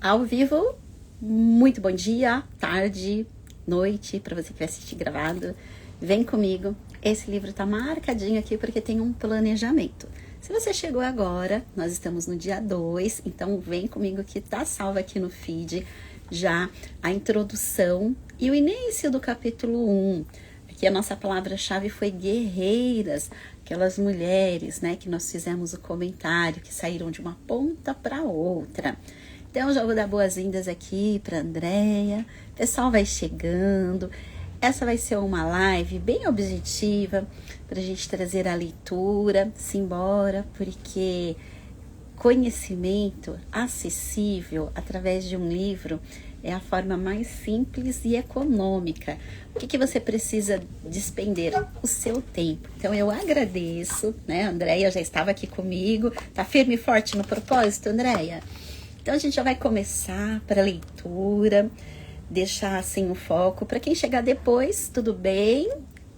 ao vivo. Muito bom dia, tarde, noite, para você que vai assistir gravado. Vem comigo. Esse livro tá marcadinho aqui porque tem um planejamento. Se você chegou agora, nós estamos no dia 2, então vem comigo que tá salvo aqui no feed já a introdução e o início do capítulo 1. Aqui a nossa palavra-chave foi guerreiras, aquelas mulheres, né, que nós fizemos o comentário, que saíram de uma ponta para outra. Então, já vou dar boas-vindas aqui para Andréia. O pessoal vai chegando. Essa vai ser uma live bem objetiva para a gente trazer a leitura. Simbora, porque conhecimento acessível através de um livro é a forma mais simples e econômica. O que você precisa despender? O seu tempo. Então, eu agradeço, né? A Andréia já estava aqui comigo. Tá firme e forte no propósito, Andréia? Então, a gente já vai começar para a leitura, deixar assim o foco. Para quem chegar depois, tudo bem,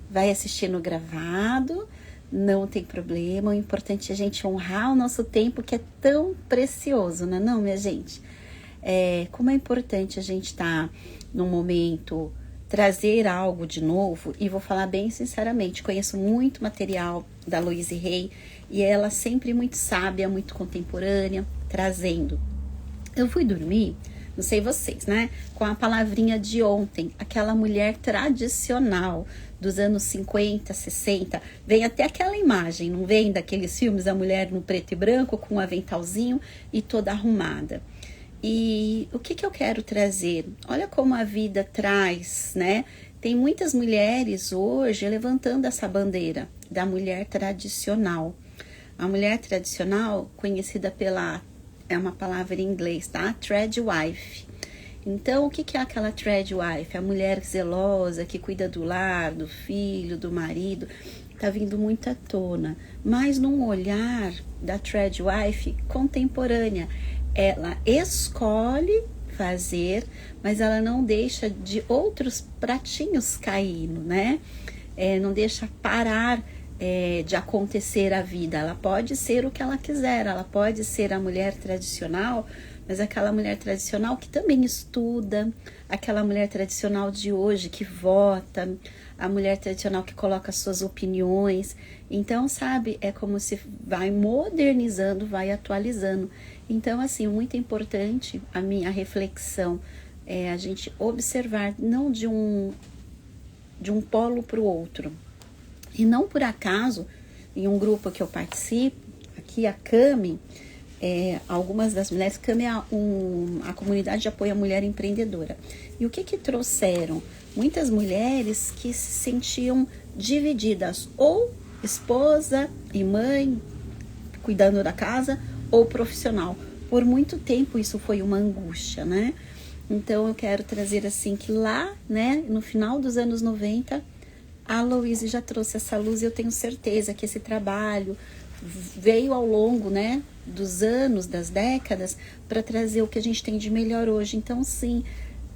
vai assistir no gravado, não tem problema. O importante é a gente honrar o nosso tempo, que é tão precioso, não é não, minha gente? Como é importante a gente estar num momento, trazer algo de novo, e vou falar bem sinceramente, conheço muito material da Louise Hay, e ela sempre muito sábia, muito contemporânea, trazendo. Eu fui dormir, não sei vocês, né? Com a palavrinha de ontem, aquela mulher tradicional dos anos 50, 60. Vem até aquela imagem, não vem daqueles filmes, a mulher no preto e branco, com um aventalzinho e toda arrumada. E o que eu quero trazer? Olha como a vida traz, né? Tem muitas mulheres hoje levantando essa bandeira da mulher tradicional. A mulher tradicional, conhecida é uma palavra em inglês, tá? Threadwife. Então, o que é aquela threadwife? A mulher zelosa, que cuida do lar, do filho, do marido. Tá vindo muito à tona. Mas num olhar da threadwife contemporânea. Ela escolhe fazer, mas ela não deixa de outros pratinhos caindo, né? Não deixa parar de acontecer a vida. Ela pode ser o que ela quiser, ela pode ser a mulher tradicional, mas aquela mulher tradicional que também estuda, aquela mulher tradicional de hoje que vota, a mulher tradicional que coloca suas opiniões. Então, sabe, é como se vai modernizando, vai atualizando. Então, assim, muito importante a minha reflexão é a gente observar, não de um polo para o outro. E não por acaso, em um grupo que eu participo, aqui a CAMI, algumas das mulheres, CAMI é a comunidade de apoio à mulher empreendedora. E o que trouxeram? Muitas mulheres que se sentiam divididas, ou esposa e mãe, cuidando da casa, ou profissional. Por muito tempo isso foi uma angústia, né? Então eu quero trazer assim que lá, né, no final dos anos 90, a Louise já trouxe essa luz e eu tenho certeza que esse trabalho veio ao longo, né, dos anos, das décadas, para trazer o que a gente tem de melhor hoje. Então, sim,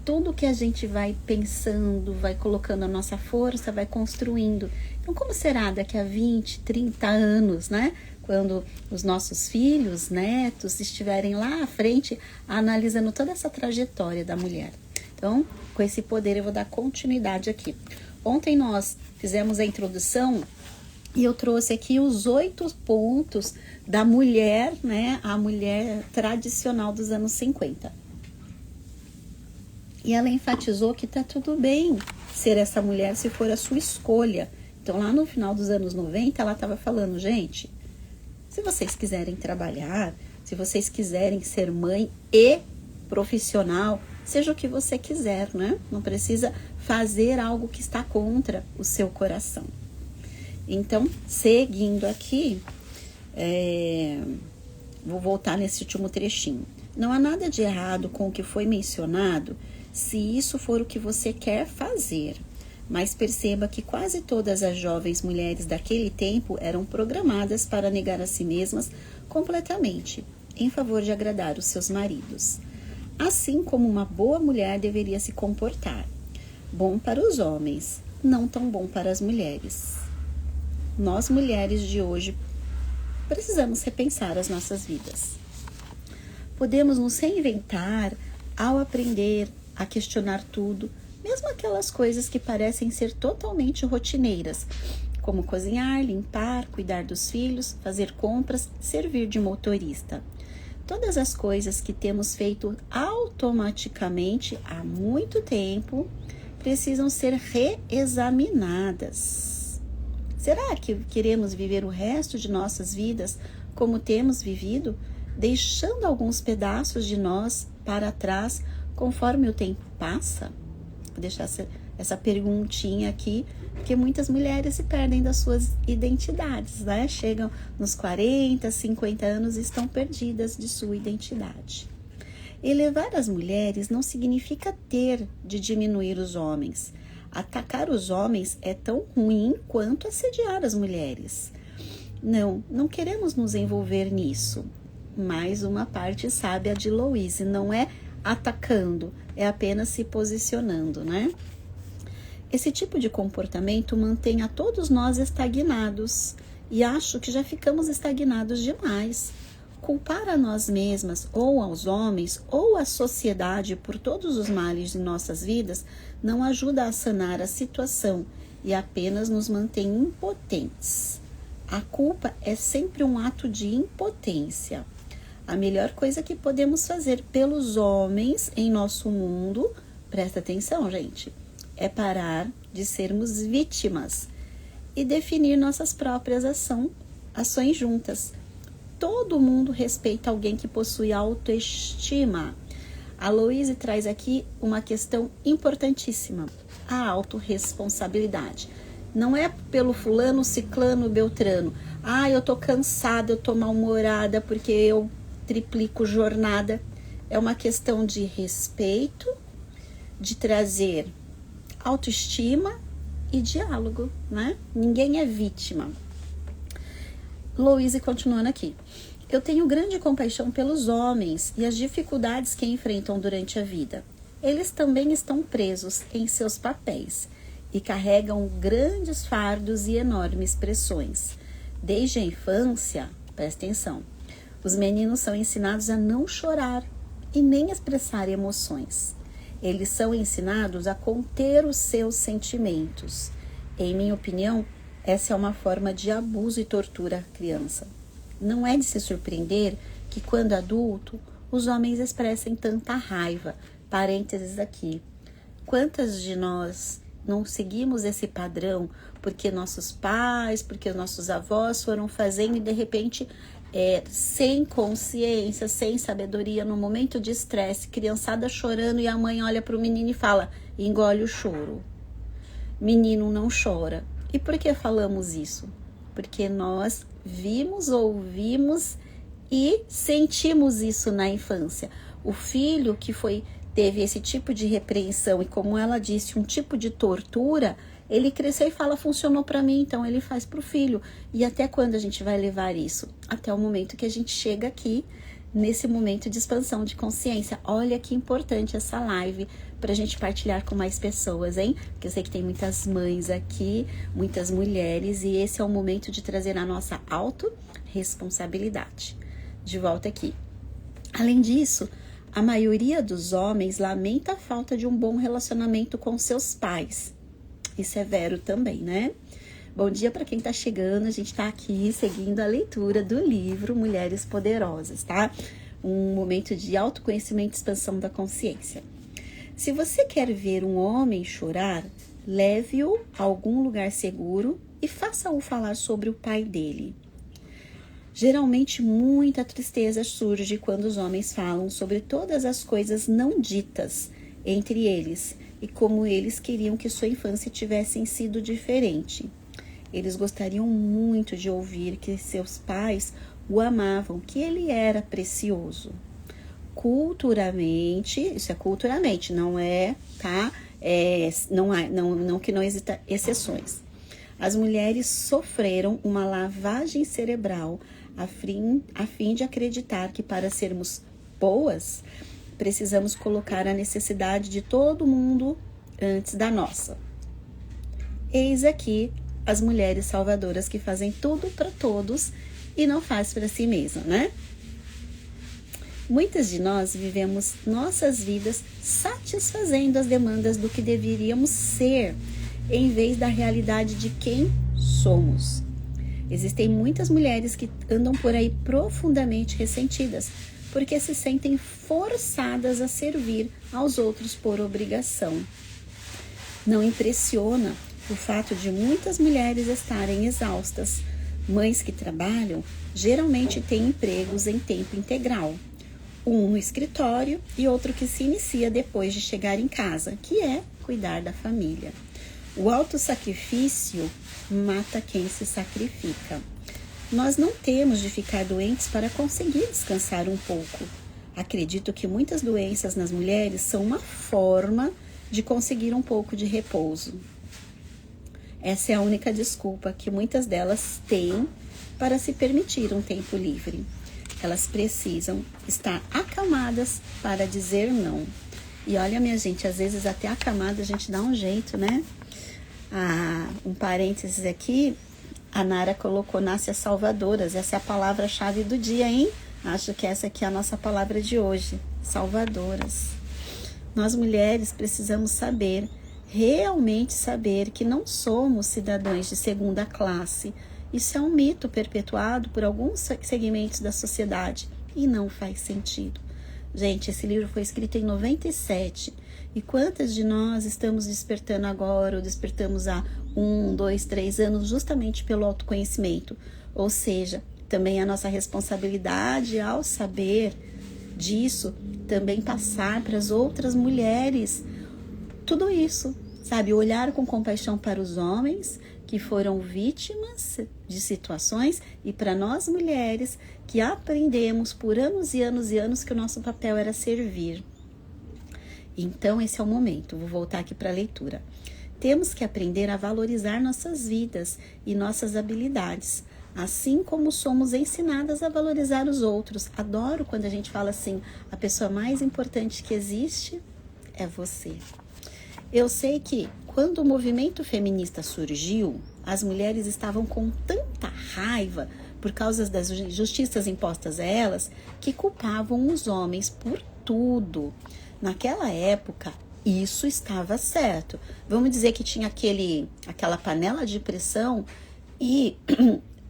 tudo que a gente vai pensando, vai colocando a nossa força, vai construindo. Então, como será daqui a 20, 30 anos, né? Quando os nossos filhos, netos, estiverem lá à frente, analisando toda essa trajetória da mulher. Então, com esse poder, eu vou dar continuidade aqui. Ontem nós fizemos a introdução e eu trouxe aqui os 8 pontos da mulher, né? A mulher tradicional dos anos 50. E ela enfatizou que tá tudo bem ser essa mulher se for a sua escolha. Então, lá no final dos anos 90, ela estava falando, gente, se vocês quiserem trabalhar, se vocês quiserem ser mãe e profissional, seja o que você quiser, né? Não precisa fazer algo que está contra o seu coração. Então, seguindo aqui, vou voltar nesse último trechinho. Não há nada de errado com o que foi mencionado, se isso for o que você quer fazer. Mas perceba que quase todas as jovens mulheres daquele tempo eram programadas para negar a si mesmas completamente, em favor de agradar os seus maridos. Assim como uma boa mulher deveria se comportar. Bom para os homens, não tão bom para as mulheres. Nós, mulheres de hoje, precisamos repensar as nossas vidas. Podemos nos reinventar ao aprender a questionar tudo, mesmo aquelas coisas que parecem ser totalmente rotineiras, como cozinhar, limpar, cuidar dos filhos, fazer compras, servir de motorista. Todas as coisas que temos feito automaticamente há muito tempo precisam ser reexaminadas. Será que queremos viver o resto de nossas vidas como temos vivido, deixando alguns pedaços de nós para trás conforme o tempo passa? Vou deixar essa perguntinha aqui, porque muitas mulheres se perdem das suas identidades, né? Chegam nos 40, 50 anos e estão perdidas de sua identidade. Elevar as mulheres não significa ter de diminuir os homens. Atacar os homens é tão ruim quanto assediar as mulheres. Não queremos nos envolver nisso. Mais uma parte sábia de Louise, não é atacando, é apenas se posicionando, né? Esse tipo de comportamento mantém a todos nós estagnados e acho que já ficamos estagnados demais. Culpar a nós mesmas ou aos homens ou à sociedade por todos os males de nossas vidas não ajuda a sanar a situação e apenas nos mantém impotentes. A culpa é sempre um ato de impotência. A melhor coisa que podemos fazer pelos homens em nosso mundo, presta atenção, gente, é parar de sermos vítimas e definir nossas próprias ações juntas. Todo mundo respeita alguém que possui autoestima. A Louise traz aqui uma questão importantíssima, a autorresponsabilidade. Não é pelo fulano, ciclano, beltrano. Eu tô cansada, eu tô mal-humorada porque eu triplico jornada. É uma questão de respeito, de trazer autoestima e diálogo, né? Ninguém é vítima. Louise continuando aqui. Eu tenho grande compaixão pelos homens e as dificuldades que enfrentam durante a vida. Eles também estão presos em seus papéis e carregam grandes fardos e enormes pressões. Desde a infância, presta atenção, os meninos são ensinados a não chorar e nem expressar emoções. Eles são ensinados a conter os seus sentimentos. Em minha opinião, essa é uma forma de abuso e tortura à criança. Não é de se surpreender que, quando adulto, os homens expressem tanta raiva. Parênteses aqui. Quantas de nós não seguimos esse padrão porque nossos pais, porque nossos avós foram fazendo e de repente, sem consciência, sem sabedoria, no momento de estresse, criançada chorando e a mãe olha para o menino e fala, engole o choro. Menino não chora. E por que falamos isso? Porque nós vimos, ouvimos e sentimos isso na infância. O filho que teve esse tipo de repreensão e, como ela disse, um tipo de tortura, ele cresceu e fala, funcionou para mim, então ele faz para o filho. E até quando a gente vai levar isso? Até o momento que a gente chega aqui, nesse momento de expansão de consciência. Olha que importante essa live para a gente partilhar com mais pessoas, hein? Porque eu sei que tem muitas mães aqui, muitas mulheres, e esse é o momento de trazer a nossa autorresponsabilidade. De volta aqui. Além disso, a maioria dos homens lamenta a falta de um bom relacionamento com seus pais. Isso é vero também, né? Bom dia para quem está chegando, a gente está aqui seguindo a leitura do livro Mulheres Poderosas, tá? Um momento de autoconhecimento e expansão da consciência. Se você quer ver um homem chorar, leve-o a algum lugar seguro e faça-o falar sobre o pai dele. Geralmente, muita tristeza surge quando os homens falam sobre todas as coisas não ditas entre eles e como eles queriam que sua infância tivesse sido diferente. Eles gostariam muito de ouvir que seus pais o amavam, que ele era precioso. Culturalmente, isso é culturalmente, não é, tá? Não que não existam exceções. As mulheres sofreram uma lavagem cerebral a fim de acreditar que para sermos boas, precisamos colocar a necessidade de todo mundo antes da nossa. Eis aqui as mulheres salvadoras que fazem tudo para todos e não faz para si mesma, né? Muitas de nós vivemos nossas vidas satisfazendo as demandas do que deveríamos ser, em vez da realidade de quem somos. Existem muitas mulheres que andam por aí profundamente ressentidas, porque se sentem forçadas a servir aos outros por obrigação. Não impressiona o fato de muitas mulheres estarem exaustas. Mães que trabalham geralmente têm empregos em tempo integral, um no escritório e outro que se inicia depois de chegar em casa, que é cuidar da família. O autossacrifício mata quem se sacrifica. Nós não temos de ficar doentes para conseguir descansar um pouco. Acredito que muitas doenças nas mulheres são uma forma de conseguir um pouco de repouso. Essa é a única desculpa que muitas delas têm para se permitir um tempo livre. Elas precisam estar acalmadas para dizer não. E olha, minha gente, às vezes até acalmada a gente dá um jeito, né? Um parênteses aqui, a Nara colocou Nasce as Salvadoras. Essa é a palavra-chave do dia, hein? Acho que essa aqui é a nossa palavra de hoje. Salvadoras. Nós mulheres precisamos saber, realmente saber, que não somos cidadãos de segunda classe. Isso é um mito perpetuado por alguns segmentos da sociedade e não faz sentido. Gente, esse livro foi escrito em 97. E quantas de nós estamos despertando agora, ou despertamos há 1, 2, 3 anos, justamente pelo autoconhecimento? Ou seja, também a nossa responsabilidade ao saber disso, também passar para as outras mulheres. Tudo isso, sabe? Olhar com compaixão para os homens que foram vítimas de situações e para nós mulheres que aprendemos por anos e anos e anos que o nosso papel era servir. Então, esse é o momento. Vou voltar aqui para a leitura. Temos que aprender a valorizar nossas vidas e nossas habilidades, assim como somos ensinadas a valorizar os outros. Adoro quando a gente fala assim, a pessoa mais importante que existe é você. Eu sei que quando o movimento feminista surgiu, as mulheres estavam com tanta raiva por causa das injustiças impostas a elas, que culpavam os homens por tudo. Naquela época, isso estava certo. Vamos dizer que tinha aquela panela de pressão e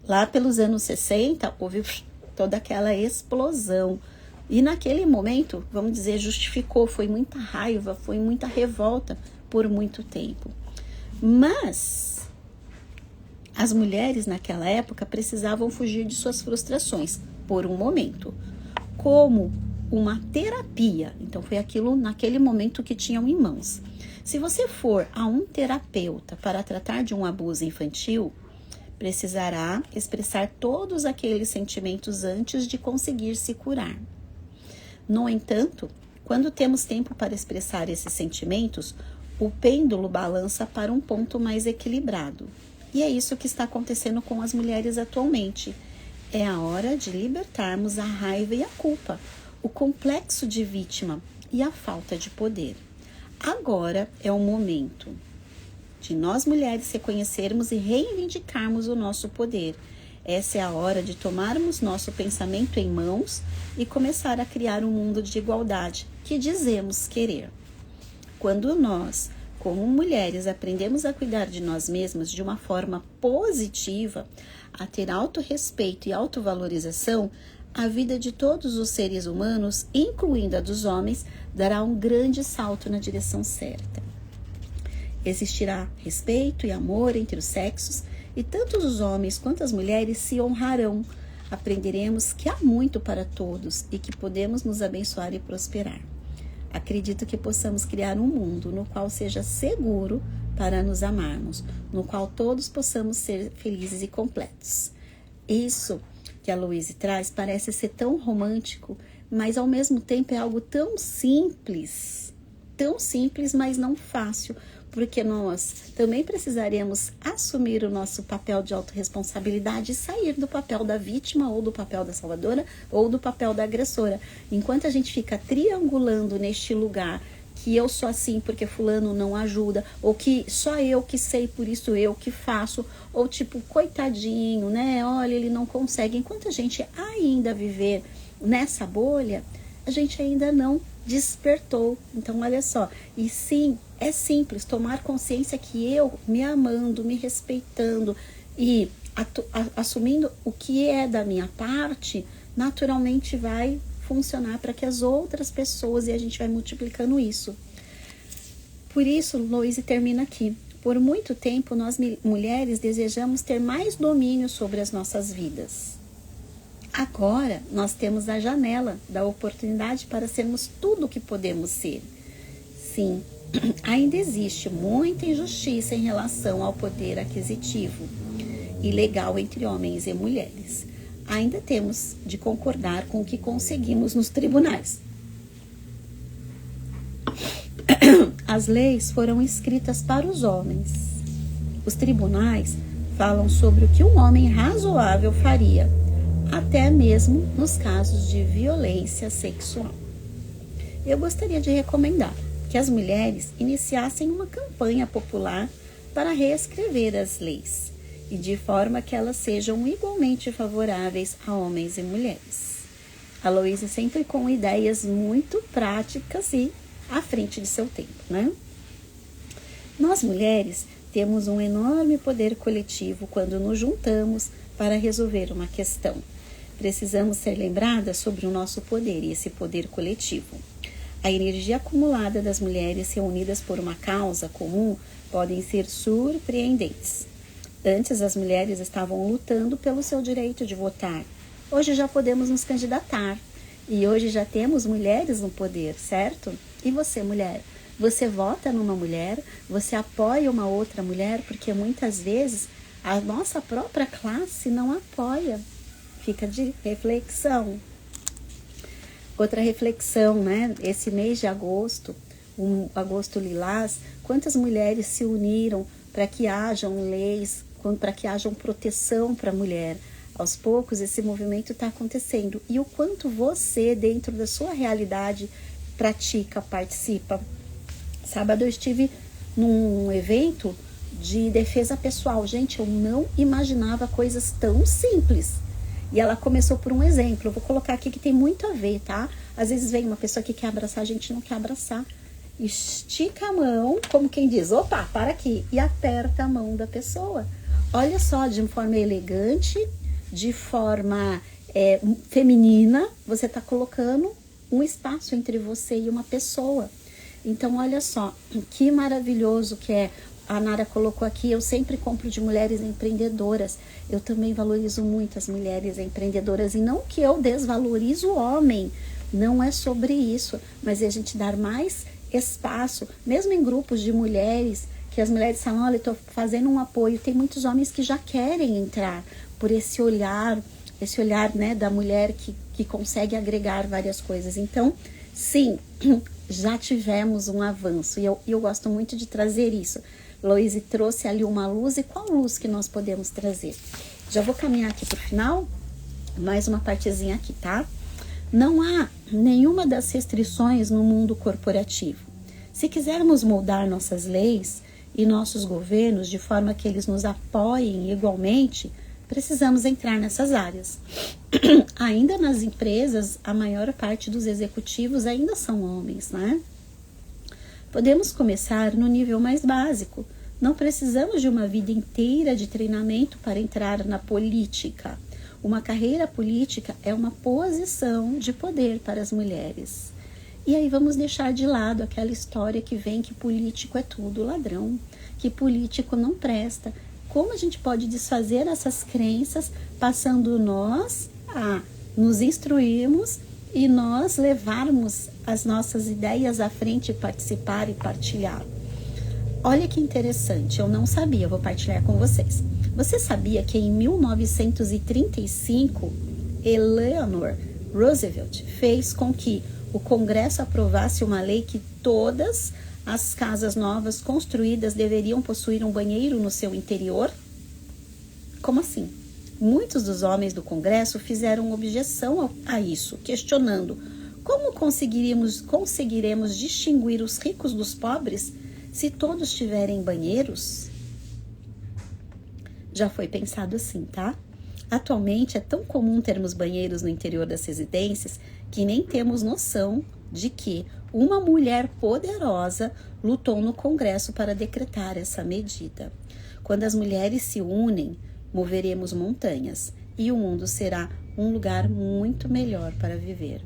lá pelos anos 60 houve toda aquela explosão. E naquele momento, vamos dizer, justificou, foi muita raiva, foi muita revolta por muito tempo. Mas as mulheres naquela época precisavam fugir de suas frustrações por um momento, como uma terapia. Então foi aquilo naquele momento que tinham em mãos. Se você for a um terapeuta para tratar de um abuso infantil, precisará expressar todos aqueles sentimentos antes de conseguir se curar. No entanto, quando temos tempo para expressar esses sentimentos, o pêndulo balança para um ponto mais equilibrado. E é isso que está acontecendo com as mulheres atualmente. É a hora de libertarmos a raiva e a culpa, o complexo de vítima e a falta de poder. Agora é o momento de nós mulheres reconhecermos e reivindicarmos o nosso poder. Essa é a hora de tomarmos nosso pensamento em mãos e começar a criar um mundo de igualdade que dizemos querer. Quando nós, como mulheres, aprendemos a cuidar de nós mesmas de uma forma positiva, a ter autorrespeito e autovalorização, a vida de todos os seres humanos, incluindo a dos homens, dará um grande salto na direção certa. Existirá respeito e amor entre os sexos e tanto os homens quanto as mulheres se honrarão. Aprenderemos que há muito para todos e que podemos nos abençoar e prosperar. Acredito que possamos criar um mundo no qual seja seguro para nos amarmos, no qual todos possamos ser felizes e completos. Isso que a Louise traz parece ser tão romântico, mas ao mesmo tempo é algo tão simples, mas não fácil, porque nós também precisaremos assumir o nosso papel de autorresponsabilidade e sair do papel da vítima, ou do papel da salvadora, ou do papel da agressora. Enquanto a gente fica triangulando neste lugar, que eu sou assim porque fulano não ajuda, ou que só eu que sei, por isso eu que faço, ou tipo, coitadinho, né? Olha, ele não consegue. Enquanto a gente ainda viver nessa bolha, a gente ainda não despertou. Então, olha só. E sim, é simples tomar consciência que eu, me amando, me respeitando e assumindo o que é da minha parte, naturalmente vai funcionar para que as outras pessoas, e a gente vai multiplicando isso. Por isso, Loise termina aqui. Por muito tempo, nós mulheres desejamos ter mais domínio sobre as nossas vidas. Agora, nós temos a janela da oportunidade para sermos tudo o que podemos ser. Sim, ainda existe muita injustiça em relação ao poder aquisitivo e legal entre homens e mulheres. Ainda temos de concordar com o que conseguimos nos tribunais. As leis foram escritas para os homens. Os tribunais falam sobre o que um homem razoável faria, até mesmo nos casos de violência sexual. Eu gostaria de recomendar que as mulheres iniciassem uma campanha popular para reescrever as leis, e de forma que elas sejam igualmente favoráveis a homens e mulheres. A Loise sempre com ideias muito práticas e à frente de seu tempo, né? Nós mulheres temos um enorme poder coletivo quando nos juntamos para resolver uma questão. Precisamos ser lembradas sobre o nosso poder e esse poder coletivo. A energia acumulada das mulheres reunidas por uma causa comum podem ser surpreendentes. Antes, as mulheres estavam lutando pelo seu direito de votar. Hoje já podemos nos candidatar. E hoje já temos mulheres no poder, certo? E você, mulher? Você vota numa mulher? Você apoia uma outra mulher? Porque muitas vezes a nossa própria classe não apoia. Fica de reflexão. Outra reflexão, né? Esse mês de agosto, um agosto lilás, quantas mulheres se uniram para que hajam leis, para que hajam proteção para a mulher. Aos poucos esse movimento está acontecendo. E o quanto você, dentro da sua realidade, pratica, participa. Sábado eu estive num evento de defesa pessoal. Gente, eu não imaginava coisas tão simples. E ela começou por um exemplo. Eu vou colocar aqui que tem muito a ver, tá? Às vezes vem uma pessoa que quer abraçar, a gente não quer abraçar. Estica a mão, como quem diz, opa, para aqui. E aperta a mão da pessoa. Olha só, de forma elegante, de forma feminina, você está colocando um espaço entre você e uma pessoa. Então, olha só, que maravilhoso que é. A Nara colocou aqui, eu sempre compro de mulheres empreendedoras. Eu também valorizo muito as mulheres empreendedoras. E não que eu desvalorizo o homem, não é sobre isso. Mas é a gente dar mais espaço, mesmo em grupos de mulheres, que as mulheres falam, olha, eu estou fazendo um apoio. Tem muitos homens que já querem entrar por esse olhar, né, da mulher que consegue agregar várias coisas. Então, sim, já tivemos um avanço. E eu gosto muito de trazer isso. Loise trouxe ali uma luz, e qual luz que nós podemos trazer? Já vou caminhar aqui para o final, mais uma partezinha aqui, tá? Não há nenhuma das restrições no mundo corporativo. Se quisermos moldar nossas leis e nossos governos de forma que eles nos apoiem igualmente, precisamos entrar nessas áreas. Ainda nas empresas, a maior parte dos executivos ainda são homens, né? Podemos começar no nível mais básico. Não precisamos de uma vida inteira de treinamento para entrar na política. Uma carreira política é uma posição de poder para as mulheres. E aí vamos deixar de lado aquela história que vem que político é tudo ladrão, que político não presta. Como a gente pode desfazer essas crenças passando nós a nos instruirmos e nós levarmos as nossas ideias à frente, participar e partilhar? Olha que interessante, eu não sabia, vou partilhar com vocês. Você sabia que em 1935, Eleanor Roosevelt fez com que o Congresso aprovasse uma lei que todas as casas novas construídas deveriam possuir um banheiro no seu interior? Como assim? Muitos dos homens do Congresso fizeram objeção a isso, questionando como conseguiremos distinguir os ricos dos pobres se todos tiverem banheiros? Já foi pensado assim, tá? Atualmente é tão comum termos banheiros no interior das residências que nem temos noção de que uma mulher poderosa lutou no Congresso para decretar essa medida. Quando as mulheres se unem, moveremos montanhas e o mundo será um lugar muito melhor para viver.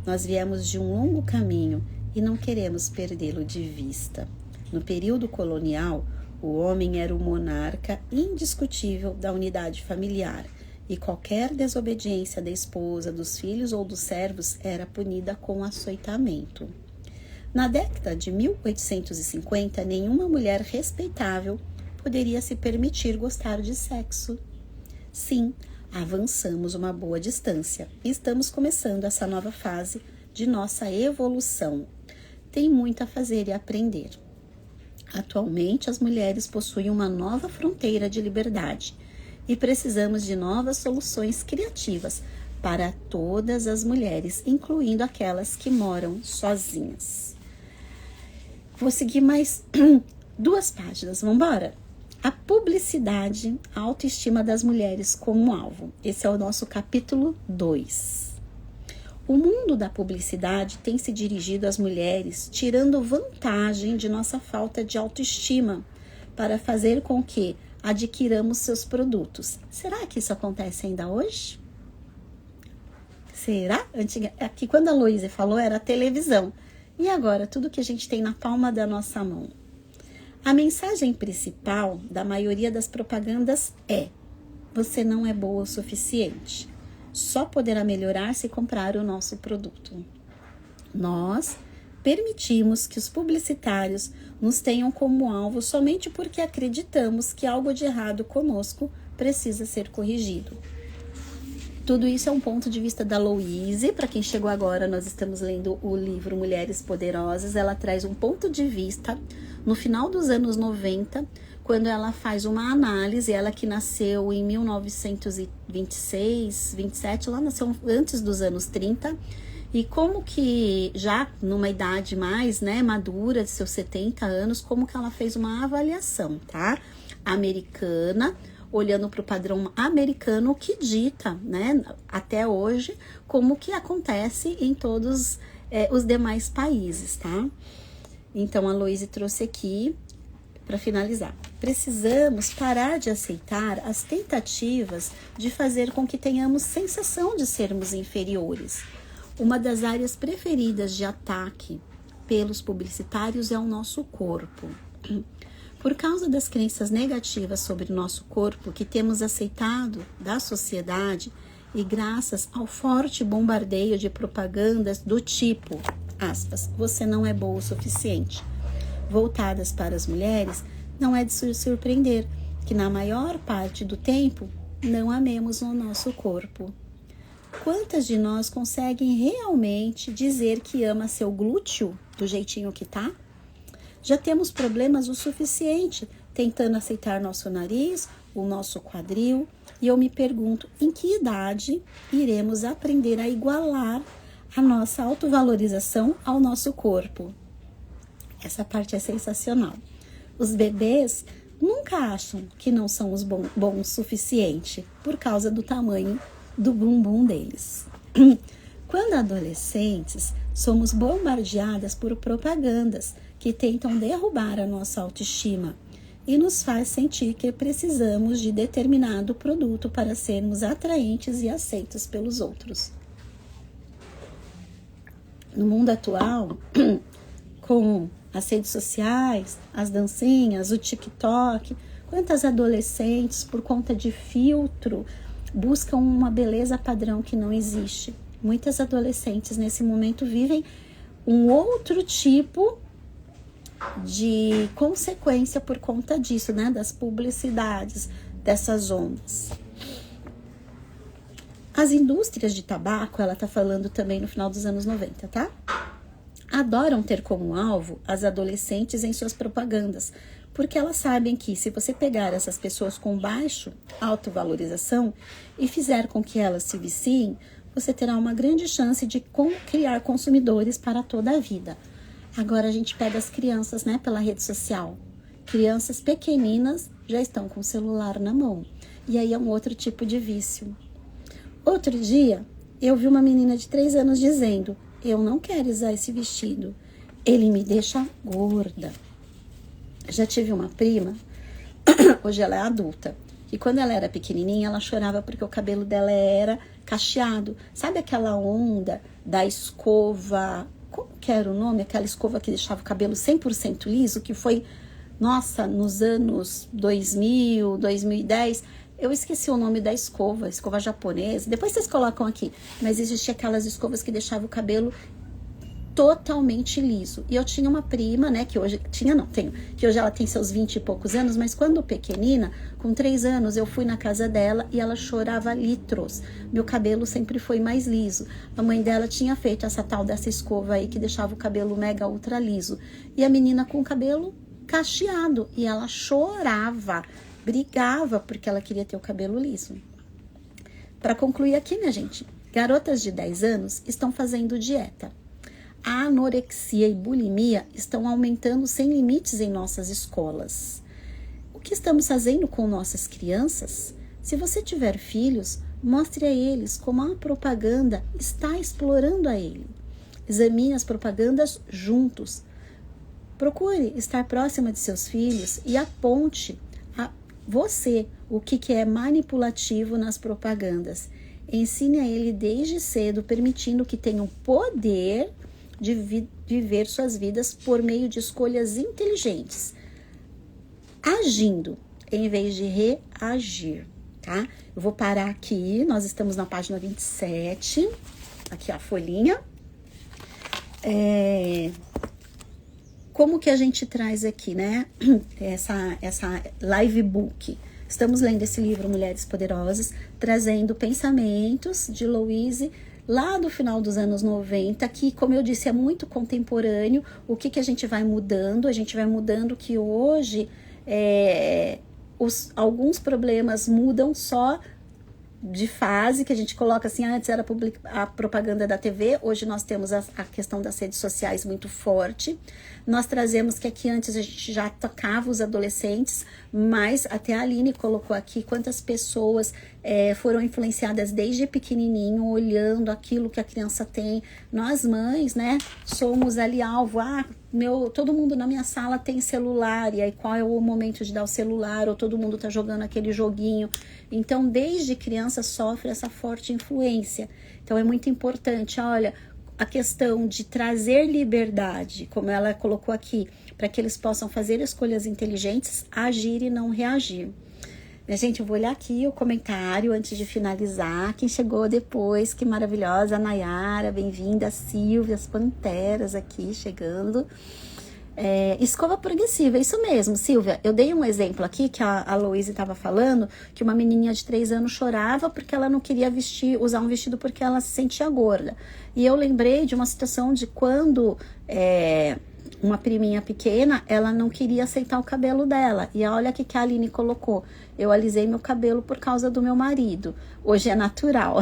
Nós viemos de um longo caminho e não queremos perdê-lo de vista. No período colonial, o homem era o monarca indiscutível da unidade familiar e qualquer desobediência da esposa, dos filhos ou dos servos era punida com açoitamento. Na década de 1850, nenhuma mulher respeitável poderia se permitir gostar de sexo. Sim, avançamos uma boa distância e estamos começando essa nova fase de nossa evolução. Tem muito a fazer e aprender. Atualmente, as mulheres possuem uma nova fronteira de liberdade e precisamos de novas soluções criativas para todas as mulheres, incluindo aquelas que moram sozinhas. Vou seguir mais 2 páginas, vamos embora? A publicidade, a autoestima das mulheres como alvo. Esse é o nosso capítulo 2. O mundo da publicidade tem se dirigido às mulheres, tirando vantagem de nossa falta de autoestima para fazer com que adquiramos seus produtos. Será que isso acontece ainda hoje? Será? Aqui quando a Loise falou era a televisão. E agora, tudo que a gente tem na palma da nossa mão. A mensagem principal da maioria das propagandas é: você não é boa o suficiente. Só poderá melhorar se comprar o nosso produto. Nós permitimos que os publicitários nos tenham como alvo somente porque acreditamos que algo de errado conosco precisa ser corrigido. Tudo isso é um ponto de vista da Loise. Para quem chegou agora, nós estamos lendo o livro Mulheres Poderosas. Ela traz um ponto de vista no final dos anos 90, quando ela faz uma análise, ela que nasceu em 1926, 27, ela nasceu antes dos anos 30, e como que já numa idade mais, madura, de seus 70 anos, como que ela fez uma avaliação, tá? Americana, olhando para o padrão americano que dita, até hoje, como que acontece em todos os demais países, tá? Então, a Loise trouxe aqui, para finalizar, precisamos parar de aceitar as tentativas de fazer com que tenhamos sensação de sermos inferiores. Uma das áreas preferidas de ataque pelos publicitários é o nosso corpo. Por causa das crenças negativas sobre o nosso corpo que temos aceitado da sociedade e graças ao forte bombardeio de propagandas do tipo, aspas, você não é boa o suficiente, voltadas para as mulheres, não é de se surpreender que na maior parte do tempo não amemos o nosso corpo. Quantas de nós conseguem realmente dizer que ama seu glúteo do jeitinho que tá? Já temos problemas o suficiente tentando aceitar nosso nariz, o nosso quadril, e eu me pergunto em que idade iremos aprender a igualar a nossa autovalorização ao nosso corpo. Essa parte é sensacional. Os bebês nunca acham que não são os bons o suficiente por causa do tamanho do bumbum deles. Quando adolescentes, somos bombardeadas por propagandas que tentam derrubar a nossa autoestima e nos faz sentir que precisamos de determinado produto para sermos atraentes e aceitos pelos outros. No mundo atual, com as redes sociais, as dancinhas, o TikTok, quantas adolescentes, por conta de filtro, buscam uma beleza padrão que não existe. Muitas adolescentes nesse momento vivem um outro tipo de consequência por conta disso, das publicidades, dessas ondas. As indústrias de tabaco, ela tá falando também no final dos anos 90, tá? Adoram ter como alvo as adolescentes em suas propagandas, porque elas sabem que se você pegar essas pessoas com baixo autovalorização e fizer com que elas se viciem, você terá uma grande chance de criar consumidores para toda a vida. Agora a gente pega as crianças, pela rede social. Crianças pequeninas já estão com o celular na mão. E aí é um outro tipo de vício. Outro dia, eu vi uma menina de 3 anos dizendo: eu não quero usar esse vestido, ele me deixa gorda. Já tive uma prima, hoje ela é adulta, e quando ela era pequenininha, ela chorava porque o cabelo dela era cacheado. Sabe aquela onda da escova, como que era o nome? Aquela escova que deixava o cabelo 100% liso, que foi, nossa, nos anos 2000, 2010... Eu esqueci o nome da escova japonesa. Depois vocês colocam aqui. Mas existia aquelas escovas que deixavam o cabelo totalmente liso. E eu tinha uma prima, né, que hoje... tenho. Que hoje ela tem seus 20 e poucos anos, mas quando pequenina, com 3 anos, eu fui na casa dela e ela chorava litros. Meu cabelo sempre foi mais liso. A mãe dela tinha feito essa tal dessa escova aí que deixava o cabelo mega ultra liso. E a menina com o cabelo cacheado. E ela chorava, brigava porque ela queria ter o cabelo liso. Para concluir aqui, minha gente, garotas de 10 anos estão fazendo dieta. A anorexia e bulimia estão aumentando sem limites em nossas escolas. O que estamos fazendo com nossas crianças? Se você tiver filhos, mostre a eles como a propaganda está explorando a ele. Examine as propagandas juntos. Procure estar próxima de seus filhos e aponte você o que é manipulativo nas propagandas. Ensine a ele desde cedo, permitindo que tenham poder de viver suas vidas por meio de escolhas inteligentes, agindo em vez de reagir, tá? Eu vou parar aqui, nós estamos na página 27, aqui a folhinha. Como que a gente traz aqui, né, essa live book? Estamos lendo esse livro, Mulheres Poderosas, trazendo pensamentos de Louise lá do final dos anos 90, que, como eu disse, é muito contemporâneo. O que a gente vai mudando? A gente vai mudando que hoje alguns problemas mudam só de fase, que a gente coloca assim, antes era a propaganda da TV, hoje nós temos a questão das redes sociais muito forte. Nós trazemos que aqui antes a gente já tocava os adolescentes, mas até a Aline colocou aqui quantas pessoas foram influenciadas desde pequenininho, olhando aquilo que a criança tem. Nós mães, né, somos ali alvo, todo mundo na minha sala tem celular, e aí qual é o momento de dar o celular, ou todo mundo tá jogando aquele joguinho. Então, desde criança sofre essa forte influência. Então, é muito importante, olha, a questão de trazer liberdade, como ela colocou aqui, para que eles possam fazer escolhas inteligentes, agir e não reagir. Minha gente, eu vou olhar aqui o comentário antes de finalizar. Quem chegou depois, que maravilhosa, a Nayara, bem-vinda, a Silvia, as Panteras aqui chegando. Escova progressiva, isso mesmo, Silvia. Eu dei um exemplo aqui que a Louise estava falando, que uma menininha de 3 anos chorava porque ela não queria usar um vestido porque ela se sentia gorda. E eu lembrei de uma situação de quando uma priminha pequena, ela não queria aceitar o cabelo dela. E olha o que a Aline colocou. Eu alisei meu cabelo por causa do meu marido. Hoje é natural,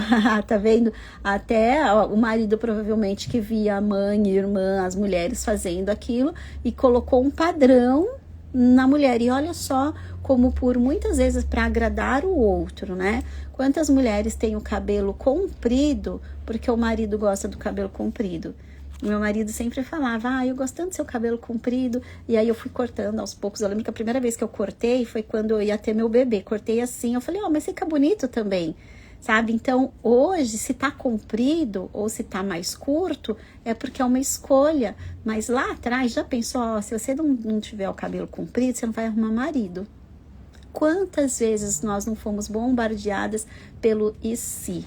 tá vendo? Até o marido provavelmente que via a mãe, irmã, as mulheres fazendo aquilo e colocou um padrão na mulher. E olha só como por muitas vezes para agradar o outro, né? Quantas mulheres têm o cabelo comprido porque o marido gosta do cabelo comprido? Meu marido sempre falava, eu gosto tanto do seu cabelo comprido. E aí eu fui cortando aos poucos. Eu lembro que a primeira vez que eu cortei foi quando eu ia ter meu bebê. Cortei assim, eu falei, mas fica bonito também, sabe? Então, hoje, se tá comprido ou se tá mais curto, é porque é uma escolha. Mas lá atrás, já pensou, se você não tiver o cabelo comprido, você não vai arrumar marido. Quantas vezes nós não fomos bombardeadas pelo e se?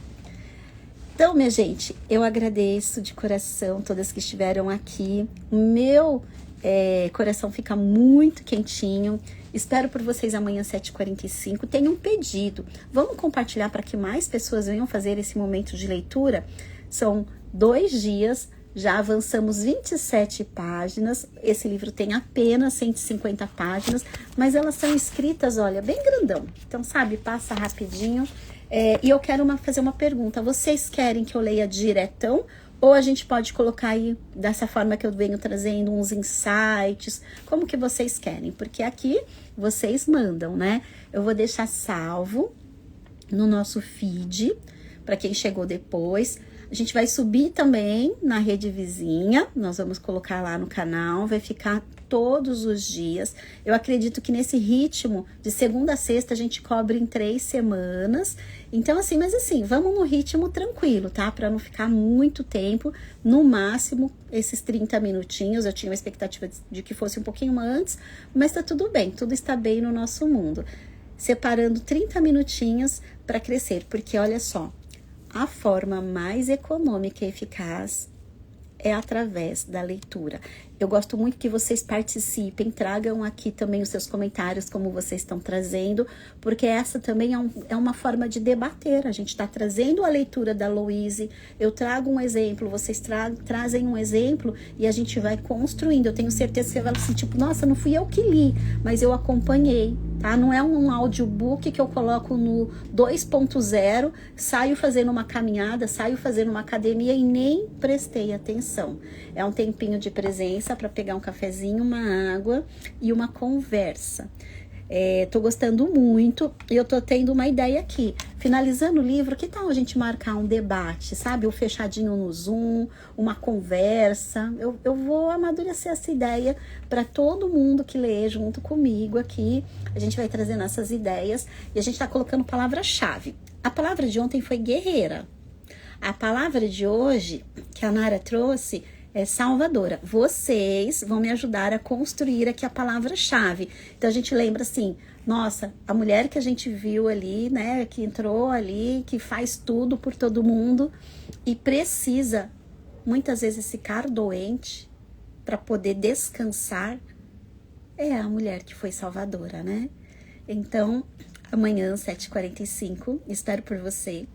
Então, minha gente, eu agradeço de coração todas que estiveram aqui. Meu coração fica muito quentinho. Espero por vocês amanhã às 7h45. Tenho um pedido. Vamos compartilhar para que mais pessoas venham fazer esse momento de leitura? São 2 dias, já avançamos 27 páginas. Esse livro tem apenas 150 páginas, mas elas são escritas, olha, bem grandão. Então, sabe, passa rapidinho. E eu quero fazer uma pergunta. Vocês querem que eu leia diretão? Ou a gente pode colocar aí, dessa forma que eu venho trazendo, uns insights? Como que vocês querem? Porque aqui vocês mandam, né? Eu vou deixar salvo no nosso feed, para quem chegou depois. A gente vai subir também na rede vizinha, nós vamos colocar lá no canal, vai ficar todos os dias. Eu acredito que nesse ritmo, de segunda a sexta, a gente cobre em 3 semanas. Então, assim, mas assim, vamos no ritmo tranquilo, tá? Para não ficar muito tempo, no máximo esses 30 minutinhos. Eu tinha uma expectativa de que fosse um pouquinho antes, mas tá tudo bem, tudo está bem no nosso mundo. Separando 30 minutinhos para crescer, porque olha só, a forma mais econômica e eficaz é através da leitura. Eu gosto muito que vocês participem, tragam aqui também os seus comentários, como vocês estão trazendo, porque essa também é uma forma de debater. A gente está trazendo a leitura da Louise, eu trago um exemplo, vocês trazem um exemplo e a gente vai construindo. Eu tenho certeza que você vai assim, tipo, nossa, não fui eu que li, mas eu acompanhei, tá? Não é um audiobook que eu coloco no 2.0, saio fazendo uma caminhada, saio fazendo uma academia e nem prestei atenção. É um tempinho de presença para pegar um cafezinho, uma água e uma conversa. Tô gostando muito e eu tô tendo uma ideia aqui. Finalizando o livro, que tal a gente marcar um debate, sabe? Um fechadinho no Zoom, uma conversa. Eu vou amadurecer essa ideia para todo mundo que lê junto comigo aqui. A gente vai trazendo essas ideias e a gente tá colocando palavra-chave. A palavra de ontem foi guerreira. A palavra de hoje, que a Nara trouxe, é salvadora. Vocês vão me ajudar a construir aqui a palavra-chave. Então a gente lembra assim, nossa, a mulher que a gente viu ali, né, que entrou ali, que faz tudo por todo mundo e precisa muitas vezes ficar doente para poder descansar, é a mulher que foi salvadora, né? Então, amanhã, 7h45, espero por você.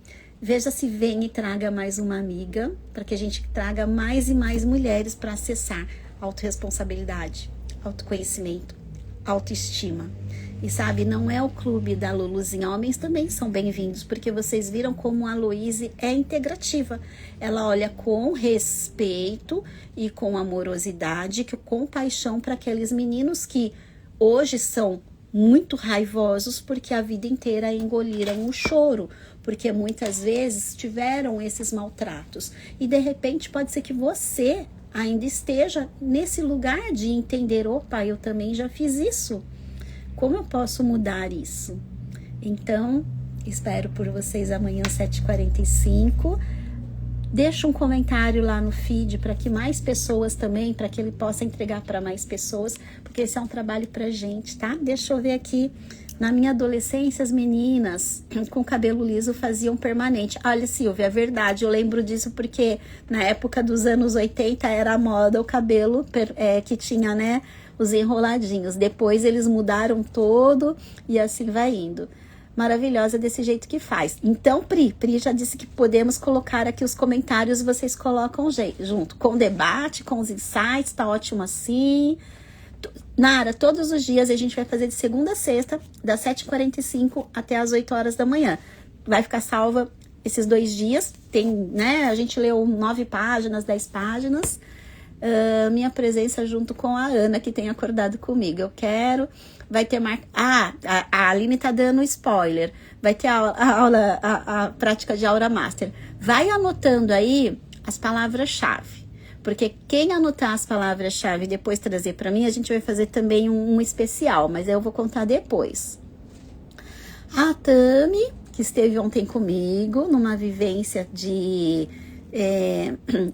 Veja se vem e traga mais uma amiga, para que a gente traga mais e mais mulheres para acessar autorresponsabilidade, autoconhecimento, autoestima. E sabe, não é o clube da Luluzinha, homens também são bem-vindos, porque vocês viram como a Louise é integrativa. Ela olha com respeito e com amorosidade, com paixão para aqueles meninos que hoje são muito raivosos porque a vida inteira engoliram o choro, porque muitas vezes tiveram esses maltratos. E de repente pode ser que você ainda esteja nesse lugar de entender, opa, eu também já fiz isso. Como eu posso mudar isso? Então, espero por vocês amanhã, 7h45. Deixa um comentário lá no feed para que mais pessoas também, para que ele possa entregar para mais pessoas, porque esse é um trabalho pra gente, tá? Deixa eu ver aqui. Na minha adolescência, as meninas com cabelo liso faziam permanente. Olha, Silvia, é verdade, eu lembro disso porque na época dos anos 80 era a moda o cabelo que tinha, né, os enroladinhos. Depois eles mudaram todo e assim vai indo. Maravilhosa desse jeito que faz. Então, Pri já disse que podemos colocar aqui os comentários, vocês colocam junto com o debate, com os insights, tá ótimo assim. Nara, todos os dias a gente vai fazer de segunda a sexta, das 7h45 até as 8 horas da manhã. Vai ficar salva esses 2 dias. Tem, né? A gente leu 9 páginas, 10 páginas. Minha presença junto com a Ana, que tem acordado comigo. Eu quero. Vai ter a Aline tá dando spoiler. Vai ter a prática de Aura Master. Vai anotando aí as palavras-chave. Porque quem anotar as palavras-chave e depois trazer para mim, a gente vai fazer também um especial, mas eu vou contar depois. A Tami, que esteve ontem comigo, numa vivência de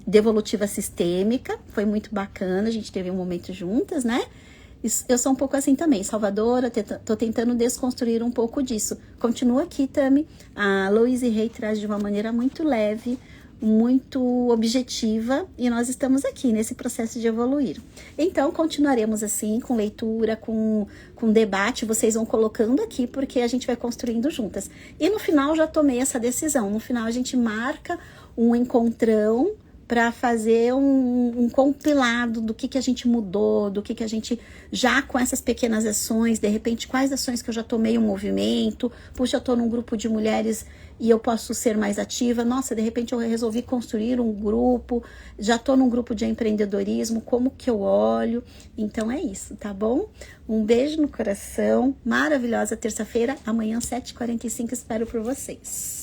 devolutiva sistêmica, foi muito bacana, a gente teve um momento juntas, né? Eu sou um pouco assim também, salvadora, tô tentando desconstruir um pouco disso. Continua aqui, Tami. A Louise Hay traz de uma maneira muito leve, muito objetiva, e nós estamos aqui nesse processo de evoluir. Então, continuaremos assim, com leitura, com debate, vocês vão colocando aqui, porque a gente vai construindo juntas. E no final, já tomei essa decisão, no final a gente marca um encontrão para fazer um compilado do que a gente mudou, do que a gente já com essas pequenas ações, de repente quais ações que eu já tomei um movimento, puxa, eu tô num grupo de mulheres e eu posso ser mais ativa, nossa, de repente eu resolvi construir um grupo, já tô num grupo de empreendedorismo, como que eu olho? Então é isso, tá bom? Um beijo no coração, maravilhosa terça-feira, amanhã 7h45 espero por vocês.